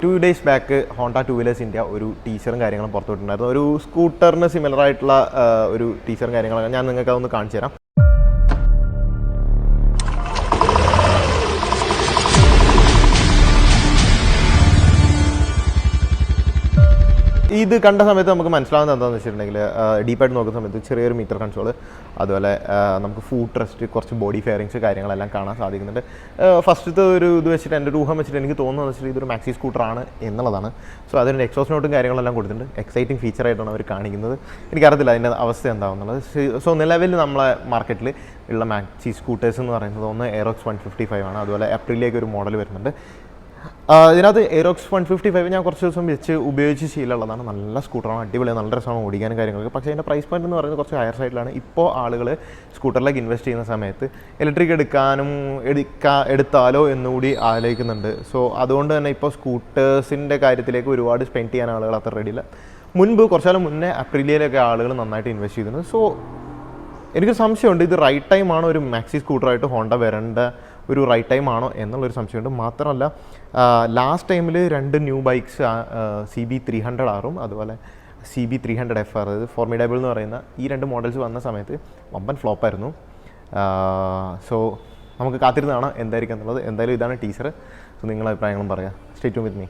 2 days back Honda 2wheelers India ഒരു ടീച്ചറും കാര്യങ്ങളും പുറത്തുവിട്ടുണ്ടായിരുന്നു. ഒരു സ്കൂട്ടറിന് സിമിലർ ആയിട്ടുള്ള ഒരു ടീച്ചറും കാര്യങ്ങളൊക്കെ ഞാൻ നിങ്ങൾക്ക് അതൊന്ന് കാണിച്ചു തരാം. ഇത് കണ്ട സമയത്ത് നമുക്ക് മനസ്സിലാവുന്നത് എന്താണെന്ന് വെച്ചിട്ടുണ്ടെങ്കിൽ ഡീപ്പായിട്ട് നോക്കുന്ന സമയത്ത് ചെറിയൊരു മീറ്റർ കൺസോൾ, അതുപോലെ നമുക്ക് ഫുഡ് റെസ്റ്റ്, കുറച്ച് ബോഡി ഫെയറിങ്സ് കാര്യങ്ങളെല്ലാം കാണാൻ സാധിക്കുന്നുണ്ട്. ഫസ്റ്റത്തെ ഒരു ഇത് വെച്ചിട്ട് എൻ്റെ ഒരു ഊഹം വെച്ചിട്ട് എനിക്ക് തോന്നുന്നത് വെച്ചിട്ട് ഇതൊരു മാക്സി സ്കൂട്ടറാണ് എന്നുള്ളതാണ്. സോ അതിൻ്റെ എക്സോസ് നോട്ടും കാര്യങ്ങളെല്ലാം കൊടുത്തിട്ടുണ്ട്. എക്സൈറ്റിംഗ് ഫീച്ചറായിട്ടാണ് അവർ കാണിക്കുന്നത്. എനിക്കറിയത്തില്ല അതിൻ്റെ അവസ്ഥ എന്താണെന്നുള്ളത്. സോ നിലവിൽ നമ്മളെ മാർക്കറ്റിൽ ഉള്ള മാക്സി സ്കൂട്ടേഴ്സ് എന്ന് പറയുന്നത് ഒന്ന് എയറോക്സ് 155 ആണ്. അതുപോലെ ഏപ്രിലേക്ക് ഒരു മോഡൽ വരുന്നുണ്ട്. ഇതിനകത്ത് എയറോക്സ് 155 ഞാൻ കുറച്ച് ദിവസം വെച്ച് ഉപയോഗിച്ച് ശീലമുള്ളതാണ്. നല്ല സ്കൂട്ടറാണ്, അടിപൊളിയാണ്, നല്ല രസമാണ് ഓടിക്കാനും കാര്യങ്ങളൊക്കെ. പക്ഷേ അതിൻ്റെ പ്രൈസ് പോയിന്റ് എന്ന് പറയുന്നത് കുറച്ച് ഹയർ സൈഡിലാണ്. ഇപ്പോൾ ആളുകൾ സ്കൂട്ടറിലേക്ക് ഇൻവെസ്റ്റ് ചെയ്യുന്ന സമയത്ത് ഇലക്ട്രിക് എടുത്താലോ എന്നുകൂടി ആലോചിക്കുന്നുണ്ട്. സോ അതുകൊണ്ട് തന്നെ ഇപ്പോൾ സ്കൂട്ടേഴ്സിൻ്റെ കാര്യത്തിലേക്ക് ഒരുപാട് സ്പെൻഡ് ചെയ്യാൻ ആളുകൾ അത്ര റെഡിയില്ല. കുറച്ചു കാലം മുന്നേ അപ്രിലിയയിലൊക്കെ ആളുകൾ നന്നായിട്ട് ഇൻവെസ്റ്റ് ചെയ്തിരുന്നു. സോ എനിക്ക് സംശയമുണ്ട്, ഇത് റൈറ്റ് ടൈമാണോ ഒരു മാക്സി സ്കൂട്ടറായിട്ട് ഹോണ്ട വരേണ്ട ഒരു റൈറ്റ് ടൈം ആണോ എന്നുള്ളൊരു സംശയമുണ്ട്. മാത്രമല്ല ലാസ്റ്റ് ടൈമിൽ 2 ന്യൂ ബൈക്സ് CB 300R അതുപോലെ CB 300FR, അതായത് ഫോർമിഡബിൾ എന്ന് പറയുന്ന ഈ 2 മോഡൽസ് വന്ന സമയത്ത് വമ്പൻ ഫ്ലോപ്പായിരുന്നു. സോ നമുക്ക് കാത്തിരുന്ന് കാണാം എന്തായിരിക്കും എന്നുള്ളത്. എന്തായാലും ഇതാണ് ടീച്ചർ. സോ നിങ്ങളുടെ അഭിപ്രായങ്ങളും പറയാം. Stay tune with me.